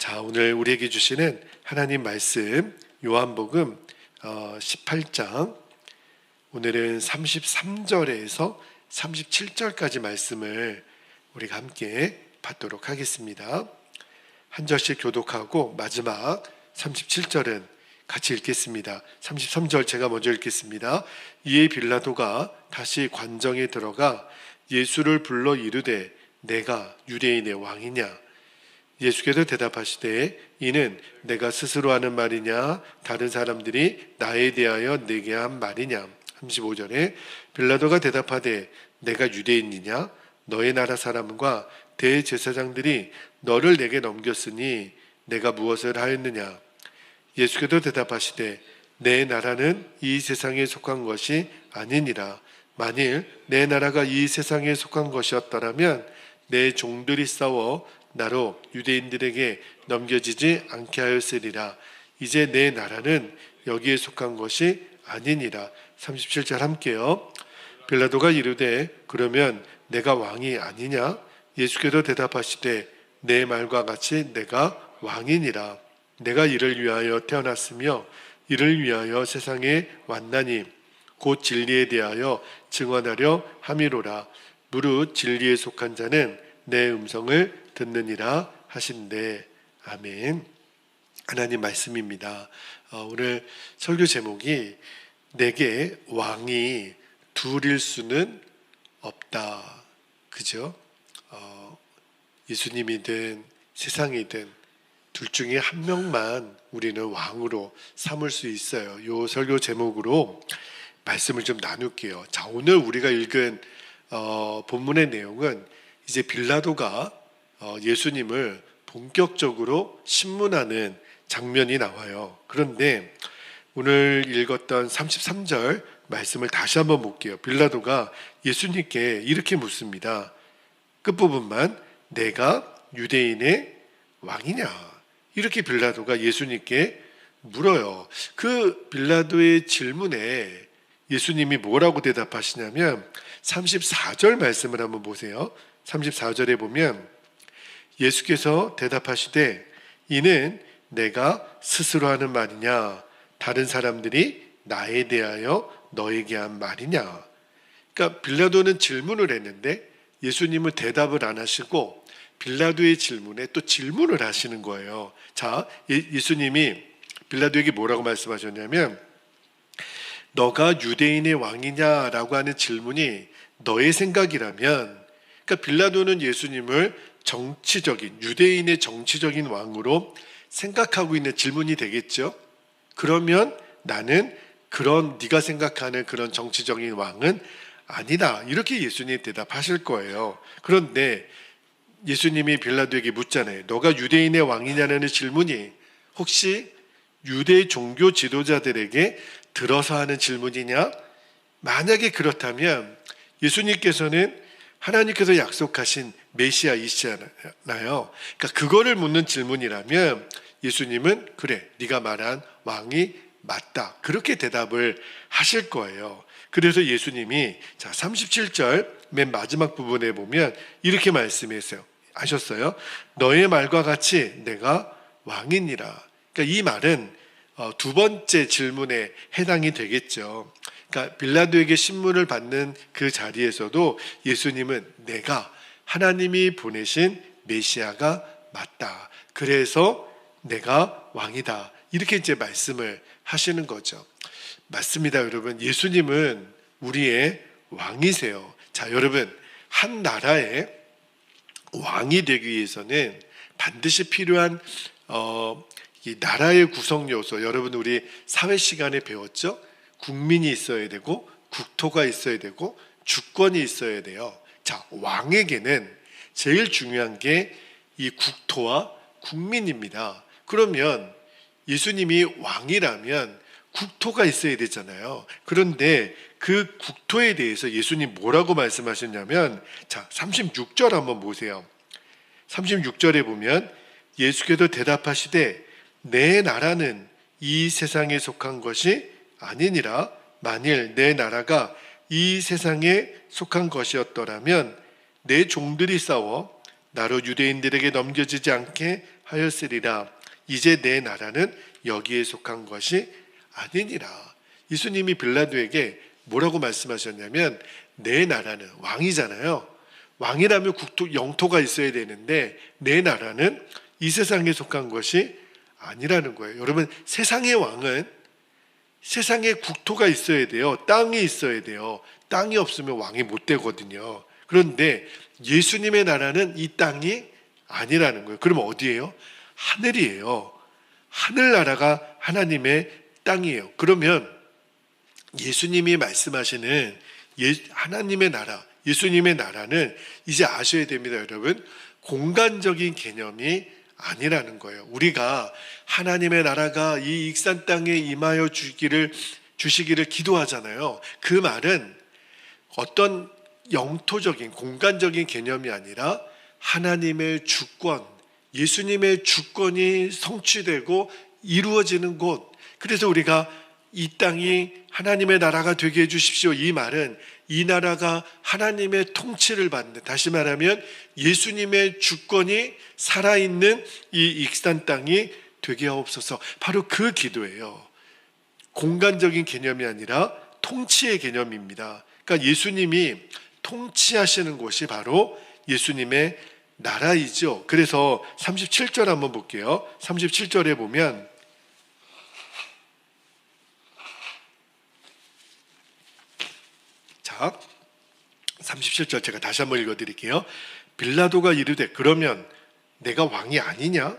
자, 오늘 우리에게 주시는 하나님 말씀 요한복음 18장 오늘은 33절에서 37절까지 말씀을 우리가 함께 받도록 하겠습니다. 한 절씩 교독하고 마지막 37절은 같이 읽겠습니다. 33절 제가 먼저 읽겠습니다. 이에 빌라도가 다시 관정에 들어가 예수를 불러 이르되 내가 유대인의 왕이냐? 예수께서 대답하시되 이는 내가 스스로 하는 말이냐 다른 사람들이 나에 대하여 내게 한 말이냐. 35절에 빌라도가 대답하되 내가 유대인이냐? 너의 나라 사람과 대제사장들이 너를 내게 넘겼으니 내가 무엇을 하였느냐? 예수께서 대답하시되 내 나라는 이 세상에 속한 것이 아니니라. 만일 내 나라가 이 세상에 속한 것이었더라면 내 종들이 싸워 나로 유대인들에게 넘겨지지 않게 하였으리라. 이제 내 나라는 여기에 속한 것이 아니니라. 37절 함께요. 빌라도가 이르되 그러면 내가 왕이 아니냐? 예수께서 대답하시되 내 말과 같이 내가 왕이니라. 내가 이를 위하여 태어났으며 이를 위하여 세상에 왔나니 곧 진리에 대하여 증언하려 함이로라. 무릇 진리에 속한 자는 내 음성을 듣느니라 하신대. 아멘. 하나님 말씀입니다. 오늘 설교 제목이 내게 왕이 둘일 수는 없다. 그죠? 예수님이든 세상이든 둘 중에 한 명만 우리는 왕으로 삼을 수 있어요. 이 설교 제목으로 말씀을 좀 나눌게요. 자, 오늘 우리가 읽은 본문의 내용은 이제 빌라도가 예수님을 본격적으로 신문하는 장면이 나와요. 그런데 오늘 읽었던 33절 말씀을 다시 한번 볼게요. 빌라도가 예수님께 이렇게 묻습니다. 끝부분만 내가 유대인의 왕이냐? 이렇게 빌라도가 예수님께 물어요. 그 빌라도의 질문에 예수님이 뭐라고 대답하시냐면 34절 말씀을 한번 보세요. 34절에 보면 예수께서 대답하시되 이는 내가 스스로 하는 말이냐 다른 사람들이 나에 대하여 너에게 한 말이냐. 그러니까 빌라도는 질문을 했는데 예수님은 대답을 안 하시고 빌라도의 질문에 또 질문을 하시는 거예요. 자, 예수님이 빌라도에게 뭐라고 말씀하셨냐면 너가 유대인의 왕이냐라고 하는 질문이 너의 생각이라면, 그러니까 빌라도는 예수님을 정치적인 유대인의 정치적인 왕으로 생각하고 있는 질문이 되겠죠. 그러면 나는 그런 네가 생각하는 그런 정치적인 왕은 아니다. 이렇게 예수님이 대답하실 거예요. 그런데 예수님이 빌라도에게 묻잖아요. 너가 유대인의 왕이냐는 질문이 혹시 유대 종교 지도자들에게 들어서 하는 질문이냐? 만약에 그렇다면 예수님께서는 하나님께서 약속하신 메시아이시잖아요. 그러니까 그거를 묻는 질문이라면 예수님은 그래, 네가 말한 왕이 맞다. 그렇게 대답을 하실 거예요. 그래서 예수님이 자 37절 맨 마지막 부분에 보면 이렇게 말씀했어요. 아셨어요? 너의 말과 같이 내가 왕이니라. 그러니까 이 말은 두 번째 질문에 해당이 되겠죠. 그러니까 빌라도에게 신문을 받는 그 자리에서도 예수님은 내가 하나님이 보내신 메시아가 맞다. 그래서 내가 왕이다. 이렇게 이제 말씀을 하시는 거죠. 맞습니다, 여러분. 예수님은 우리의 왕이세요. 자, 여러분, 한 나라의 왕이 되기 위해서는 반드시 필요한 이 나라의 구성 요소, 여러분 우리 사회 시간에 배웠죠? 국민이 있어야 되고 국토가 있어야 되고 주권이 있어야 돼요. 자, 왕에게는 제일 중요한 게 이 국토와 국민입니다. 그러면 예수님이 왕이라면 국토가 있어야 되잖아요. 그런데 그 국토에 대해서 예수님 뭐라고 말씀하셨냐면 자, 36절 한번 보세요. 36절에 보면 예수께서 대답하시되 내 나라는 이 세상에 속한 것이 아니니라. 만일 내 나라가 이 세상에 속한 것이었더라면 내 종들이 싸워 나로 유대인들에게 넘겨지지 않게 하였으리라. 이제 내 나라는 여기에 속한 것이 아니니라. 예수님이 빌라도에게 뭐라고 말씀하셨냐면 내 나라는, 왕이잖아요. 왕이라면 국토, 영토가 있어야 되는데 내 나라는 이 세상에 속한 것이 아니라는 거예요. 여러분, 세상의 왕은 세상에 국토가 있어야 돼요. 땅이 있어야 돼요. 땅이 없으면 왕이 못 되거든요. 그런데 예수님의 나라는 이 땅이 아니라는 거예요. 그럼 어디예요? 하늘이에요. 하늘나라가 하나님의 땅이에요. 그러면 예수님이 말씀하시는 하나님의 나라, 예수님의 나라는 이제 아셔야 됩니다, 여러분. 공간적인 개념이 아니라는 거예요. 우리가 하나님의 나라가 이 익산 땅에 임하여 주시기를 기도하잖아요. 그 말은 어떤 영토적인 공간적인 개념이 아니라 하나님의 주권, 예수님의 주권이 성취되고 이루어지는 곳. 그래서 우리가 이 땅이 하나님의 나라가 되게 해주십시오. 이 말은 이 나라가 하나님의 통치를 받는, 다시 말하면 예수님의 주권이 살아있는 이 익산 땅이 되게 하옵소서. 바로 그 기도예요. 공간적인 개념이 아니라 통치의 개념입니다. 그러니까 예수님이 통치하시는 곳이 바로 예수님의 나라이죠. 그래서 37절 한번 볼게요. 37절에 보면 자, 37절 제가 다시 한번 읽어드릴게요. 빌라도가 이르되 그러면 내가 왕이 아니냐?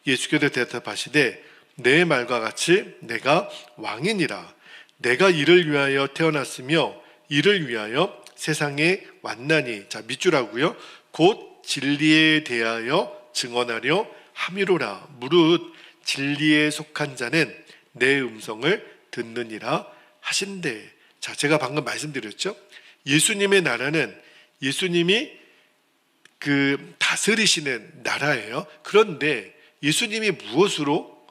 예수께서 대답하시되 내 말과 같이 내가 왕이니라. 내가 이를 위하여 태어났으며 이를 위하여 세상에 왔나니. 자, 밑줄하고요. 곧 진리에 대하여 증언하려 함이로라. 무릇 진리에 속한 자는 내 음성을 듣느니라 하신대. 자, 제가 방금 말씀드렸죠. 예수님의 나라는 예수님이 다스리시는 나라예요. 그런데 예수님이 무엇으로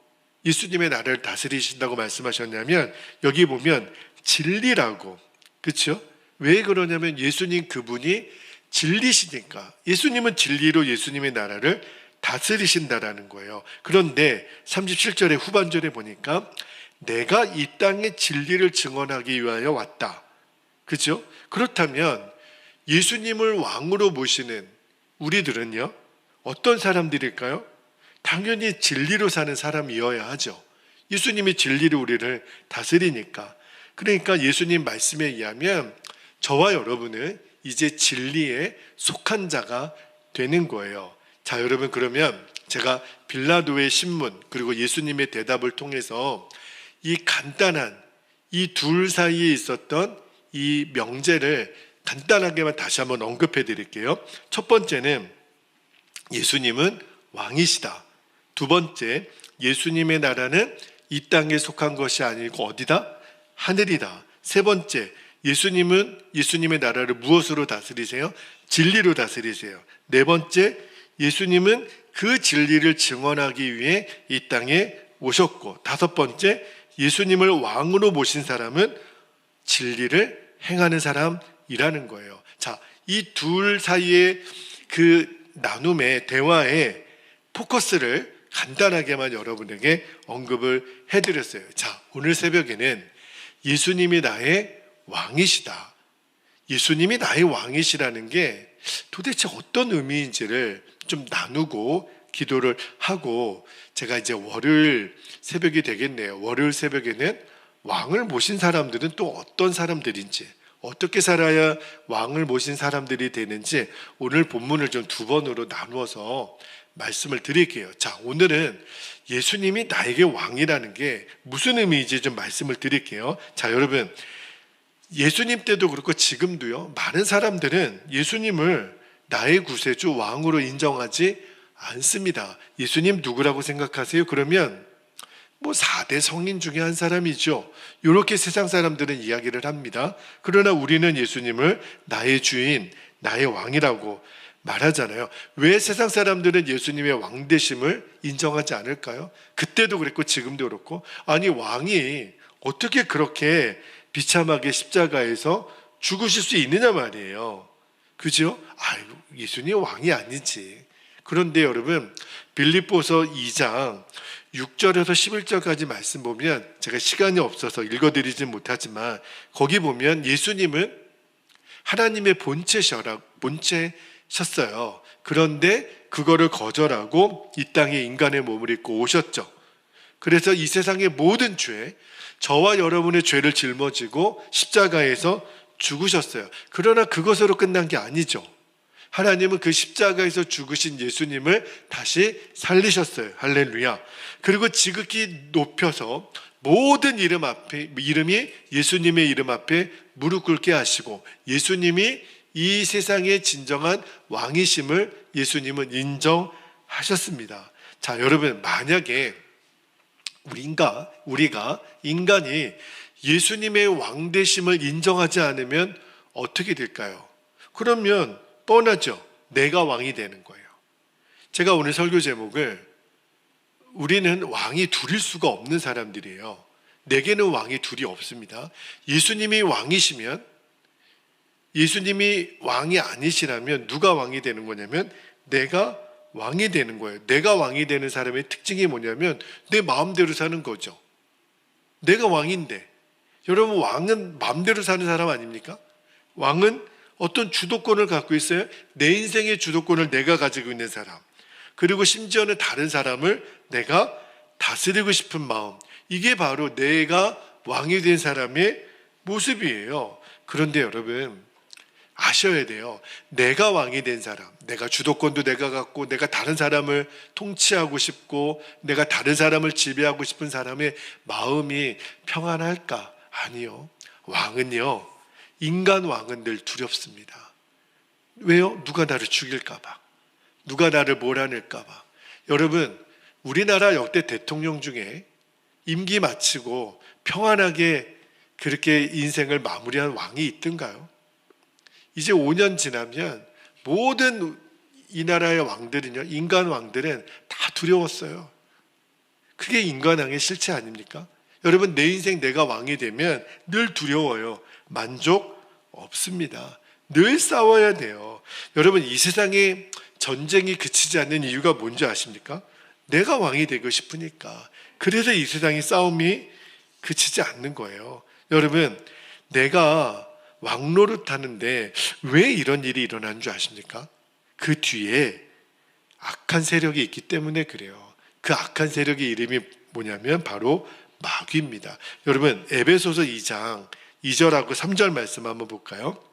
예수님의 나라를 다스리신다고 말씀하셨냐면 여기 보면 진리라고. 그렇죠? 왜 그러냐면 예수님 그분이 진리시니까. 예수님은 진리로 예수님의 나라를 다스리신다라는 거예요. 그런데 37절의 후반절에 보니까 내가 이 땅의 진리를 증언하기 위하여 왔다. 그렇죠? 그렇다면 예수님을 왕으로 모시는 우리들은요, 어떤 사람들일까요? 당연히 진리로 사는 사람이어야 하죠. 예수님이 진리로 우리를 다스리니까. 그러니까 예수님 말씀에 의하면 저와 여러분은 이제 진리에 속한 자가 되는 거예요. 자, 여러분, 그러면 제가 빌라도의 신문 그리고 예수님의 대답을 통해서 이 간단한 이 둘 사이에 있었던 이 명제를 간단하게만 다시 한번 언급해 드릴게요. 첫 번째는 예수님은 왕이시다. 두 번째, 예수님의 나라는 이 땅에 속한 것이 아니고 어디다? 하늘이다. 세 번째, 예수님은 예수님의 나라를 무엇으로 다스리세요? 진리로 다스리세요. 네 번째, 예수님은 그 진리를 증언하기 위해 이 땅에 오셨고, 다섯 번째, 예수님을 왕으로 모신 사람은 진리를 행하는 사람이라는 거예요. 자, 이 둘 사이의 그 나눔의 대화의 포커스를 간단하게만 여러분에게 언급을 해드렸어요. 자, 오늘 새벽에는 예수님이 나의 왕이시다. 예수님이 나의 왕이시라는 게 도대체 어떤 의미인지를 좀 나누고 기도를 하고, 제가 이제 월요일 새벽이 되겠네요. 월요일 새벽에는 왕을 모신 사람들은 또 어떤 사람들인지, 어떻게 살아야 왕을 모신 사람들이 되는지 오늘 본문을 좀 두 번으로 나누어서 말씀을 드릴게요. 자, 오늘은 예수님이 나에게 왕이라는 게 무슨 의미인지 좀 말씀을 드릴게요. 자, 여러분, 예수님 때도 그렇고 지금도요, 많은 사람들은 예수님을 나의 구세주 왕으로 인정하지 않습니다. 예수님 누구라고 생각하세요? 그러면 4대 성인 중에 한 사람이죠. 이렇게 세상 사람들은 이야기를 합니다. 그러나 우리는 예수님을 나의 주인, 나의 왕이라고 말하잖아요. 왜 세상 사람들은 예수님의 왕 되심을 인정하지 않을까요? 그때도 그랬고 지금도 그렇고, 아니 왕이 어떻게 그렇게 비참하게 십자가에서 죽으실 수 있느냐 말이에요. 그죠? 예수님 왕이 아니지. 그런데 여러분, 빌립보서 2장 6절에서 11절까지 말씀 보면, 제가 시간이 없어서 읽어드리진 못하지만 거기 보면 예수님은 하나님의 본체셨어요. 그런데 그거를 거절하고 이 땅에 인간의 몸을 입고 오셨죠. 그래서 이 세상의 모든 죄, 저와 여러분의 죄를 짊어지고 십자가에서 죽으셨어요. 그러나 그것으로 끝난 게 아니죠. 하나님은 그 십자가에서 죽으신 예수님을 다시 살리셨어요. 할렐루야. 그리고 지극히 높여서 모든 이름이 예수님의 이름 앞에 무릎 꿇게 하시고, 예수님이 이 세상의 진정한 왕이심을 예수님은 인정하셨습니다. 자, 여러분, 만약에 우리가 인간이 예수님의 왕되심을 인정하지 않으면 어떻게 될까요? 그러면 뻔하죠. 내가 왕이 되는 거예요. 제가 오늘 설교 제목을, 우리는 왕이 둘일 수가 없는 사람들이에요. 내게는 왕이 둘이 없습니다. 예수님이 왕이시면, 예수님이 왕이 아니시라면 누가 왕이 되는 거냐면 내가 왕이 되는 거예요. 내가 왕이 되는 사람의 특징이 뭐냐면 내 마음대로 사는 거죠. 내가 왕인데, 여러분, 왕은 마음대로 사는 사람 아닙니까? 왕은 어떤 주도권을 갖고 있어요. 내 인생의 주도권을 내가 가지고 있는 사람, 그리고 심지어는 다른 사람을 내가 다스리고 싶은 마음, 이게 바로 내가 왕이 된 사람의 모습이에요. 그런데 여러분, 아셔야 돼요. 내가 왕이 된 사람, 내가 주도권도 내가 갖고 내가 다른 사람을 통치하고 싶고 내가 다른 사람을 지배하고 싶은 사람의 마음이 평안할까? 아니요. 왕은요, 인간 왕은 늘 두렵습니다. 왜요? 누가 나를 죽일까 봐, 누가 나를 몰아낼까 봐. 여러분, 우리나라 역대 대통령 중에 임기 마치고 평안하게 그렇게 인생을 마무리한 왕이 있던가요? 이제 5년 지나면 모든 이 나라의 왕들은요, 인간 왕들은 다 두려웠어요. 그게 인간왕의 실체 아닙니까? 여러분, 내 인생 내가 왕이 되면 늘 두려워요. 만족 없습니다. 늘 싸워야 돼요. 여러분, 이 세상에 전쟁이 그치지 않는 이유가 뭔지 아십니까? 내가 왕이 되고 싶으니까. 그래서 이 세상의 싸움이 그치지 않는 거예요. 여러분, 내가 왕노릇하는데 왜 이런 일이 일어나는 줄 아십니까? 그 뒤에 악한 세력이 있기 때문에 그래요. 그 악한 세력의 이름이 뭐냐면 바로 마귀입니다. 여러분, 에베소서 2장 2절하고 3절 말씀 한번 볼까요?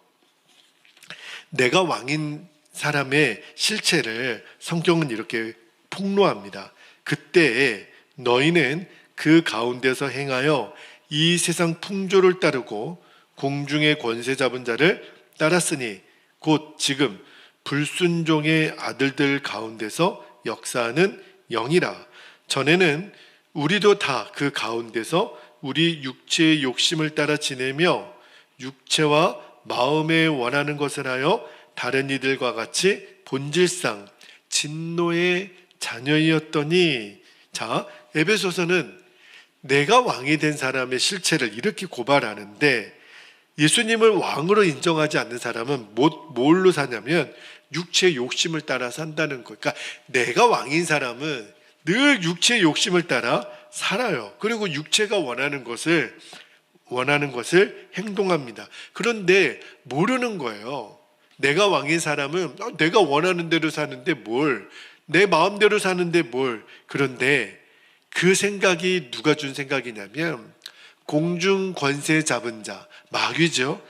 내가 왕인 사람의 실체를 성경은 이렇게 폭로합니다. 그때에 너희는 그 가운데서 행하여 이 세상 풍조를 따르고 공중의 권세 잡은 자를 따랐으니 곧 지금 불순종의 아들들 가운데서 역사하는 영이라. 전에는 우리도 다 그 가운데서 우리 육체의 욕심을 따라 지내며 육체와 마음에 원하는 것을 하여 다른 이들과 같이 본질상 진노의 자녀이었더니. 자, 에베소서는 내가 왕이 된 사람의 실체를 이렇게 고발하는데, 예수님을 왕으로 인정하지 않는 사람은 뭘로 사냐면 육체의 욕심을 따라 산다는 거예요. 그러니까 내가 왕인 사람은 늘 육체의 욕심을 따라 살아요. 그리고 육체가 원하는 것을 행동합니다. 그런데 모르는 거예요. 내가 왕인 사람은 내가 원하는 대로 사는데 내 마음대로 사는데 그런데 그 생각이 누가 준 생각이냐면 공중 권세 잡은 자, 마귀죠.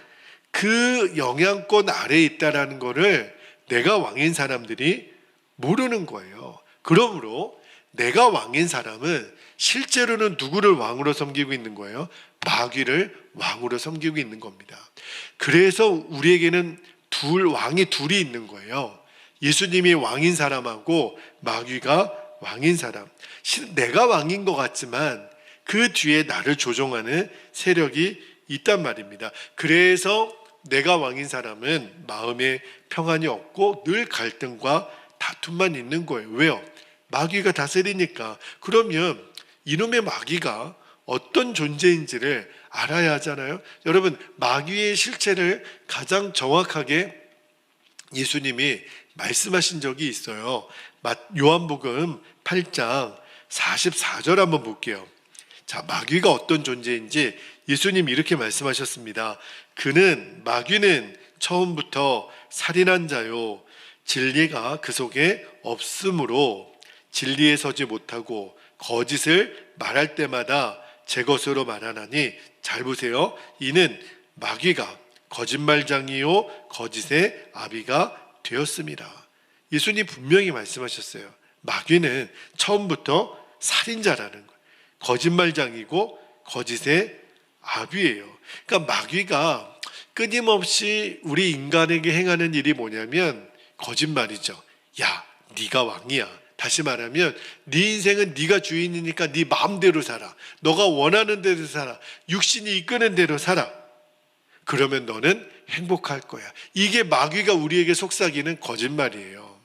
그 영향권 아래에 있다라는 거를 내가 왕인 사람들이 모르는 거예요. 그러므로 내가 왕인 사람은 실제로는 누구를 왕으로 섬기고 있는 거예요? 마귀를 왕으로 섬기고 있는 겁니다. 그래서 우리에게는 왕이 둘이 있는 거예요. 예수님이 왕인 사람하고 마귀가 왕인 사람. 내가 왕인 것 같지만 그 뒤에 나를 조종하는 세력이 있단 말입니다. 그래서 내가 왕인 사람은 마음에 평안이 없고 늘 갈등과 다툼만 있는 거예요. 왜요? 마귀가 다스리니까. 그러면 이놈의 마귀가 어떤 존재인지를 알아야 하잖아요. 여러분, 마귀의 실체를 가장 정확하게 예수님이 말씀하신 적이 있어요. 요한복음 8장 44절 한번 볼게요. 자, 마귀가 어떤 존재인지 예수님 이렇게 말씀하셨습니다. 마귀는 처음부터 살인한 자요, 진리가 그 속에 없으므로 진리에 서지 못하고 거짓을 말할 때마다 제 것으로 말하나니, 잘 보세요. 이는 마귀가 거짓말장이요 거짓의 아비가 되었습니다. 예수님 분명히 말씀하셨어요. 마귀는 처음부터 살인자라는 거예요. 거짓말장이고 거짓의 아비예요. 그러니까 마귀가 끊임없이 우리 인간에게 행하는 일이 뭐냐면 거짓말이죠. 야, 네가 왕이야. 다시 말하면 네 인생은 네가 주인이니까 네 마음대로 살아. 너가 원하는 대로 살아. 육신이 이끄는 대로 살아. 그러면 너는 행복할 거야. 이게 마귀가 우리에게 속삭이는 거짓말이에요.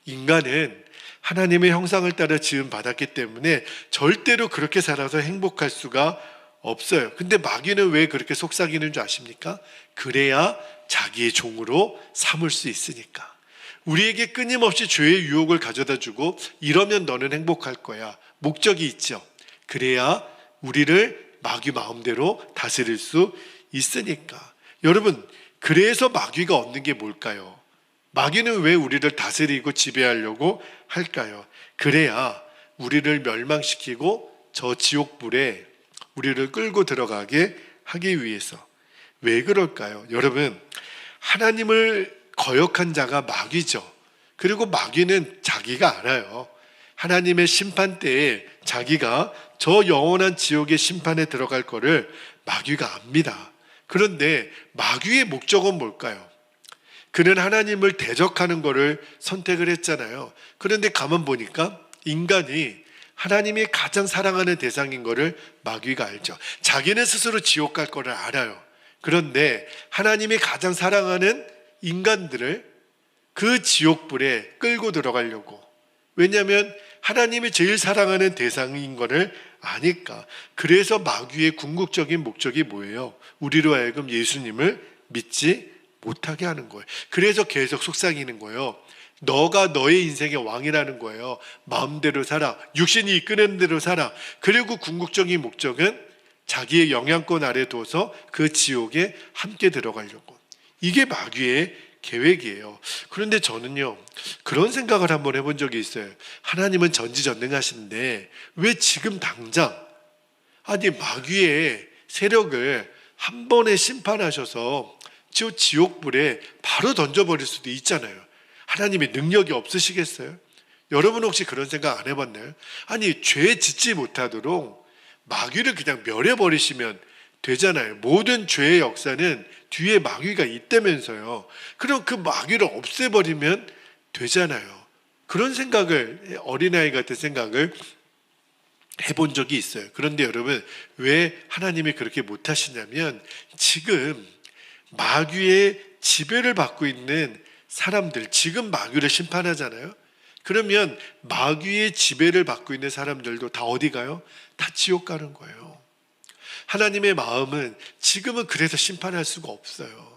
인간은 하나님의 형상을 따라 지음 받았기 때문에 절대로 그렇게 살아서 행복할 수가 없어요. 근데 마귀는 왜 그렇게 속삭이는 줄 아십니까? 그래야 자기의 종으로 삼을 수 있으니까. 우리에게 끊임없이 죄의 유혹을 가져다 주고, 이러면 너는 행복할 거야. 목적이 있죠. 그래야 우리를 마귀 마음대로 다스릴 수 있으니까. 여러분, 그래서 마귀가 얻는 게 뭘까요? 마귀는 왜 우리를 다스리고 지배하려고 할까요? 그래야 우리를 멸망시키고 저 지옥불에 우리를 끌고 들어가게 하기 위해서. 왜 그럴까요? 여러분, 하나님을 거역한 자가 마귀죠. 그리고 마귀는 자기가 알아요. 하나님의 심판 때에 자기가 저 영원한 지옥의 심판에 들어갈 거를 마귀가 압니다. 그런데 마귀의 목적은 뭘까요? 그는 하나님을 대적하는 거를 선택을 했잖아요. 그런데 가만 보니까 인간이 하나님이 가장 사랑하는 대상인 거를 마귀가 알죠. 자기는 스스로 지옥 갈 거를 알아요. 그런데 하나님이 가장 사랑하는 인간들을 그 지옥불에 끌고 들어가려고. 왜냐하면 하나님이 제일 사랑하는 대상인 거를 아니까. 그래서 마귀의 궁극적인 목적이 뭐예요? 우리로 하여금 예수님을 믿지 못하게 하는 거예요. 그래서 계속 속삭이는 거예요. 너가 너의 인생의 왕이라는 거예요. 마음대로 살아. 육신이 이끄는 대로 살아. 그리고 궁극적인 목적은 자기의 영향권 아래 둬서 그 지옥에 함께 들어가려고. 이게 마귀의 계획이에요. 그런데 저는요, 그런 생각을 한번 해본 적이 있어요. 하나님은 전지전능하신데 왜 지금 당장 마귀의 세력을 한 번에 심판하셔서 저 지옥불에 바로 던져버릴 수도 있잖아요. 하나님의 능력이 없으시겠어요? 여러분 혹시 그런 생각 안 해봤나요? 죄 짓지 못하도록 마귀를 그냥 멸해버리시면 되잖아요. 모든 죄의 역사는 뒤에 마귀가 있다면서요. 그럼 그 마귀를 없애버리면 되잖아요. 그런 생각을, 어린아이 같은 생각을 해본 적이 있어요. 그런데 여러분, 왜 하나님이 그렇게 못하시냐면, 지금 마귀의 지배를 받고 있는 사람들, 지금 마귀를 심판하잖아요. 그러면 마귀의 지배를 받고 있는 사람들도 다 어디 가요? 다 지옥 가는 거예요. 하나님의 마음은 지금은 그래서 심판할 수가 없어요.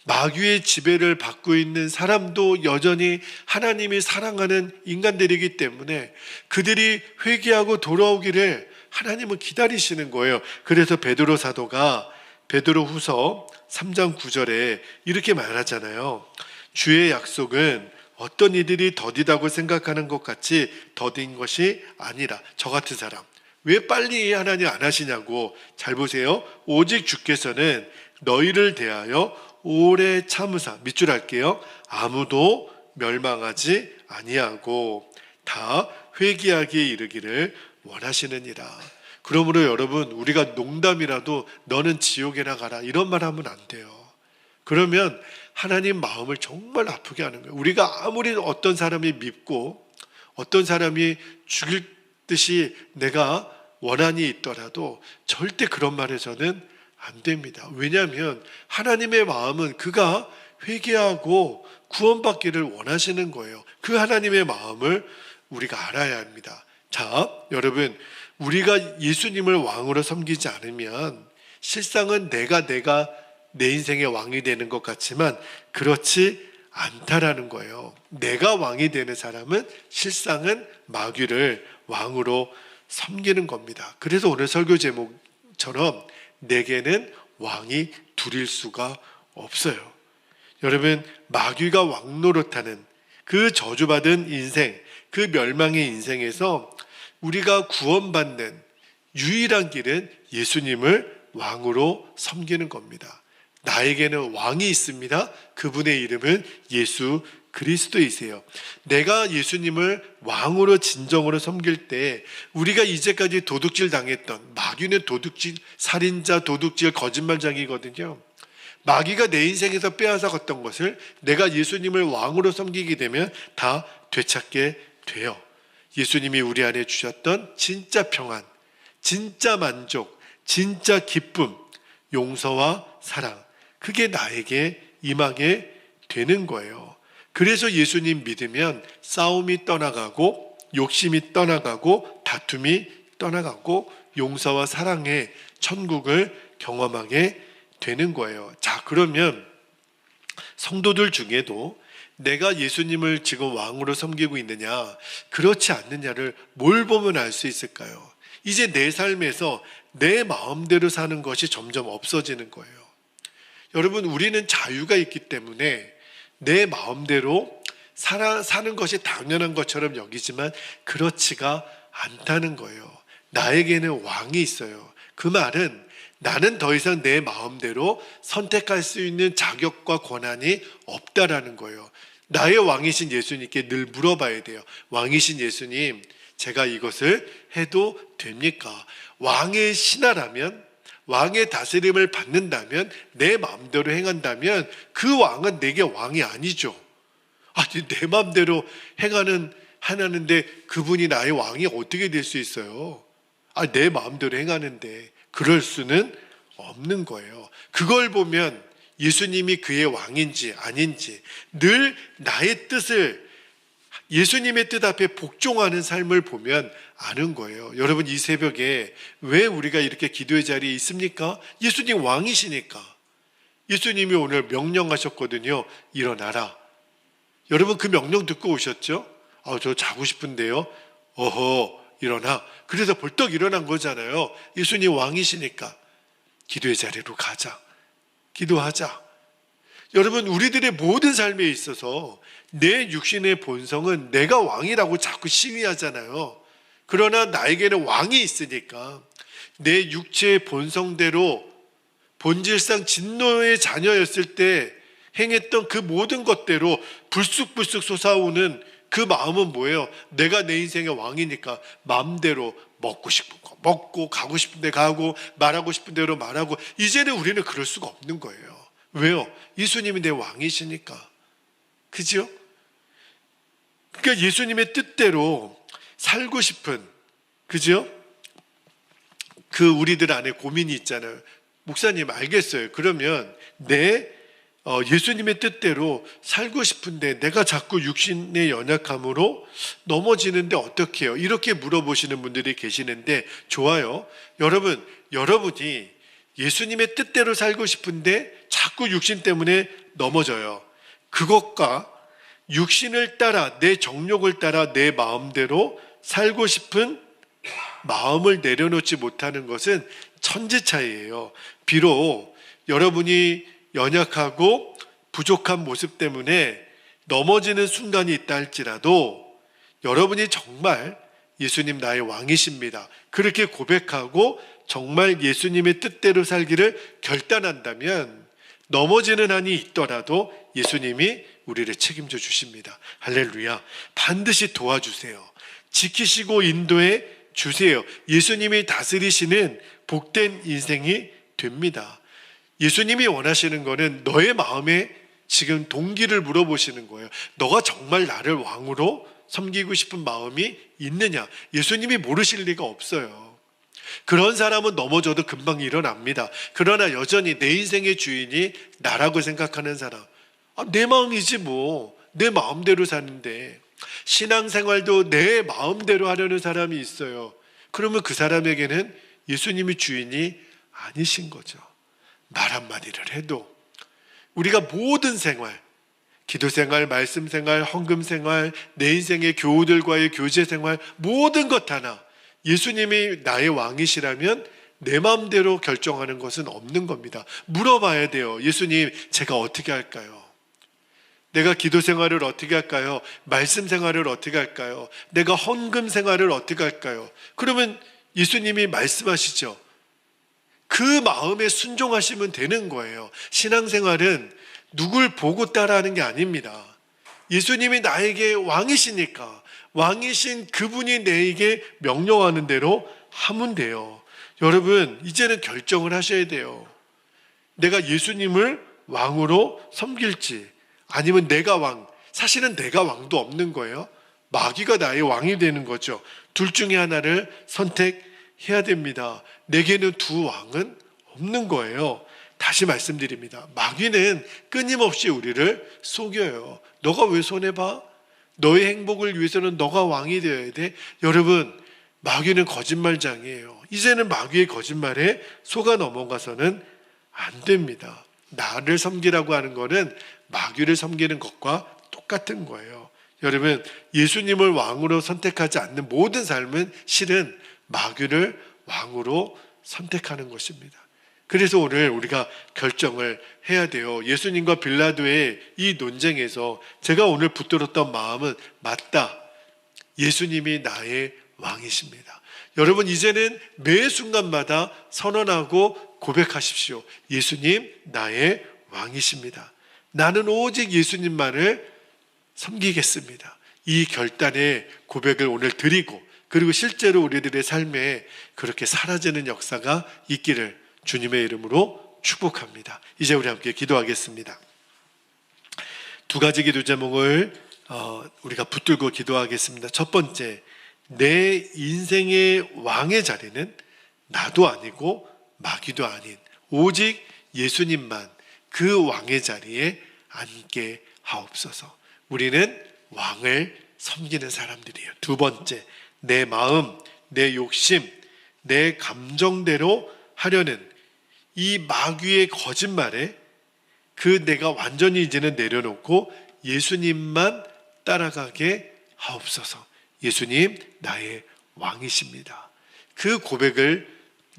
마귀의 지배를 받고 있는 사람도 여전히 하나님이 사랑하는 인간들이기 때문에 그들이 회개하고 돌아오기를 하나님은 기다리시는 거예요. 그래서 베드로 사도가 베드로후서 3장 9절에 이렇게 말하잖아요. 주의 약속은 어떤 이들이 더디다고 생각하는 것 같이 더딘 것이 아니라. 저 같은 사람 왜 빨리 하나님 안 하시냐고. 잘 보세요. 오직 주께서는 너희를 대하여 오래 참으사, 밑줄 할게요, 아무도 멸망하지 아니하고 다 회개하기에 이르기를 원하시느니라. 그러므로 여러분, 우리가 농담이라도 너는 지옥에나 가라 이런 말 하면 안 돼요. 그러면 하나님 마음을 정말 아프게 하는 거예요. 우리가 아무리 어떤 사람이 밉고 어떤 사람이 죽일 듯이 내가 원한이 있더라도 절대 그런 말에서는 안 됩니다. 왜냐하면 하나님의 마음은 그가 회개하고 구원받기를 원하시는 거예요. 그 하나님의 마음을 우리가 알아야 합니다. 자, 여러분, 우리가 예수님을 왕으로 섬기지 않으면 실상은 내가 내 인생의 왕이 되는 것 같지만 그렇지 않다라는 거예요. 내가 왕이 되는 사람은 실상은 마귀를 왕으로 섬기는 겁니다. 그래서 오늘 설교 제목처럼 내게는 왕이 둘일 수가 없어요. 여러분, 마귀가 왕 노릇하는 그 저주받은 인생, 그 멸망의 인생에서 우리가 구원받는 유일한 길은 예수님을 왕으로 섬기는 겁니다. 나에게는 왕이 있습니다. 그분의 이름은 예수 그리스도이세요. 내가 예수님을 왕으로 진정으로 섬길 때 우리가 이제까지 도둑질 당했던, 마귀는 도둑질, 살인자, 도둑질, 거짓말장이거든요. 마귀가 내 인생에서 빼앗아갔던 것을 내가 예수님을 왕으로 섬기게 되면 다 되찾게 돼요. 예수님이 우리 안에 주셨던 진짜 평안, 진짜 만족, 진짜 기쁨, 용서와 사랑, 그게 나에게 임하게 되는 거예요. 그래서 예수님 믿으면 싸움이 떠나가고 욕심이 떠나가고 다툼이 떠나가고 용서와 사랑의 천국을 경험하게 되는 거예요. 자, 그러면 성도들 중에도 내가 예수님을 지금 왕으로 섬기고 있느냐, 그렇지 않느냐를 뭘 보면 알 수 있을까요? 이제 내 삶에서 내 마음대로 사는 것이 점점 없어지는 거예요. 여러분, 우리는 자유가 있기 때문에 내 마음대로 사는 것이 당연한 것처럼 여기지만 그렇지가 않다는 거예요. 나에게는 왕이 있어요. 그 말은 나는 더 이상 내 마음대로 선택할 수 있는 자격과 권한이 없다라는 거예요. 나의 왕이신 예수님께 늘 물어봐야 돼요. 왕이신 예수님, 제가 이것을 해도 됩니까? 왕의 신하라면, 왕의 다스림을 받는다면, 내 마음대로 행한다면 그 왕은 내게 왕이 아니죠. 아니, 내 마음대로 하는데 그분이 나의 왕이 어떻게 될 수 있어요? 내 마음대로 행하는데 그럴 수는 없는 거예요. 그걸 보면 예수님이 그의 왕인지 아닌지 늘 나의 뜻을, 예수님의 뜻 앞에 복종하는 삶을 보면 아는 거예요. 여러분, 이 새벽에 왜 우리가 이렇게 기도의 자리에 있습니까? 예수님 왕이시니까. 예수님이 오늘 명령하셨거든요. 일어나라. 여러분, 그 명령 듣고 오셨죠? 저 자고 싶은데요. 어허, 일어나. 그래서 벌떡 일어난 거잖아요. 예수님 왕이시니까. 기도의 자리로 가자. 기도하자. 여러분, 우리들의 모든 삶에 있어서 내 육신의 본성은 내가 왕이라고 자꾸 시위하잖아요. 그러나 나에게는 왕이 있으니까 내 육체의 본성대로 본질상 진노의 자녀였을 때 행했던 그 모든 것대로 불쑥불쑥 솟아오는 그 마음은 뭐예요? 내가 내 인생의 왕이니까 마음대로 먹고 싶은 거 먹고, 가고 싶은 데 가고, 말하고 싶은 대로 말하고. 이제는 우리는 그럴 수가 없는 거예요. 왜요? 예수님이 내 왕이시니까. 그죠? 그러니까 예수님의 뜻대로 살고 싶은, 그죠? 그 우리들 안에 고민이 있잖아요. 목사님, 알겠어요. 그러면 예수님의 뜻대로 살고 싶은데 내가 자꾸 육신의 연약함으로 넘어지는데 어떻게 해요? 이렇게 물어보시는 분들이 계시는데, 좋아요. 여러분이 예수님의 뜻대로 살고 싶은데 자꾸 육신 때문에 넘어져요. 그것과 육신을 따라, 내 정욕을 따라 내 마음대로 살고 싶은 마음을 내려놓지 못하는 것은 천지 차이예요. 비록 여러분이 연약하고 부족한 모습 때문에 넘어지는 순간이 있다 할지라도 여러분이 정말 예수님 나의 왕이십니다, 그렇게 고백하고 정말 예수님의 뜻대로 살기를 결단한다면 넘어지는 한이 있더라도 예수님이 우리를 책임져 주십니다. 할렐루야. 반드시 도와주세요. 지키시고 인도해 주세요. 예수님이 다스리시는 복된 인생이 됩니다. 예수님이 원하시는 거는 너의 마음에 지금 동기를 물어보시는 거예요. 너가 정말 나를 왕으로 섬기고 싶은 마음이 있느냐? 예수님이 모르실 리가 없어요. 그런 사람은 넘어져도 금방 일어납니다. 그러나 여전히 내 인생의 주인이 나라고 생각하는 사람, 내 마음이지 뭐, 내 마음대로 사는데, 신앙생활도 내 마음대로 하려는 사람이 있어요. 그러면 그 사람에게는 예수님이 주인이 아니신 거죠. 말 한마디를 해도 우리가 모든 생활, 기도 생활, 말씀 생활, 헌금 생활, 내 인생의 교우들과의 교제 생활, 모든 것 하나 예수님이 나의 왕이시라면 내 마음대로 결정하는 것은 없는 겁니다. 물어봐야 돼요. 예수님, 제가 어떻게 할까요? 내가 기도 생활을 어떻게 할까요? 말씀 생활을 어떻게 할까요? 내가 헌금 생활을 어떻게 할까요? 그러면 예수님이 말씀하시죠. 그 마음에 순종하시면 되는 거예요. 신앙생활은 누굴 보고 따라하는 게 아닙니다. 예수님이 나에게 왕이시니까 왕이신 그분이 내게 명령하는 대로 하면 돼요. 여러분, 이제는 결정을 하셔야 돼요. 내가 예수님을 왕으로 섬길지 아니면 내가 왕, 사실은 내가 왕도 없는 거예요. 마귀가 나의 왕이 되는 거죠. 둘 중에 하나를 선택해야 됩니다. 내게는 두 왕은 없는 거예요. 다시 말씀드립니다. 마귀는 끊임없이 우리를 속여요. 너가 왜 손해봐? 너의 행복을 위해서는 너가 왕이 되어야 돼. 여러분, 마귀는 거짓말장이에요. 이제는 마귀의 거짓말에 속아 넘어가서는 안 됩니다. 나를 섬기라고 하는 거는 마귀를 섬기는 것과 똑같은 거예요. 여러분, 예수님을 왕으로 선택하지 않는 모든 삶은 실은 마귀를 왕으로 선택하는 것입니다. 그래서 오늘 우리가 결정을 해야 돼요. 예수님과 빌라도의 이 논쟁에서 제가 오늘 붙들었던 마음은 맞다. 예수님이 나의 왕이십니다. 여러분, 이제는 매 순간마다 선언하고 고백하십시오. 예수님, 나의 왕이십니다. 나는 오직 예수님만을 섬기겠습니다. 이 결단의 고백을 오늘 드리고, 그리고 실제로 우리들의 삶에 그렇게 사라지는 역사가 있기를 주님의 이름으로 축복합니다. 이제 우리 함께 기도하겠습니다. 두 가지 기도 제목을 우리가 붙들고 기도하겠습니다. 첫 번째, 내 인생의 왕의 자리는 나도 아니고 마귀도 아닌 오직 예수님만 그 왕의 자리에 앉게 하옵소서. 우리는 왕을 섬기는 사람들이에요. 두 번째, 내 마음, 내 욕심, 내 감정대로 하려는 이 마귀의 거짓말에 내가 완전히 이제는 내려놓고 예수님만 따라가게 하옵소서. 예수님, 나의 왕이십니다. 그 고백을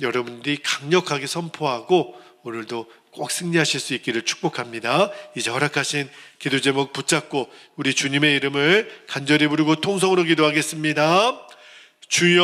여러분들이 강력하게 선포하고 오늘도 꼭 승리하실 수 있기를 축복합니다. 이제 허락하신 기도 제목 붙잡고 우리 주님의 이름을 간절히 부르고 통성으로 기도하겠습니다. 주여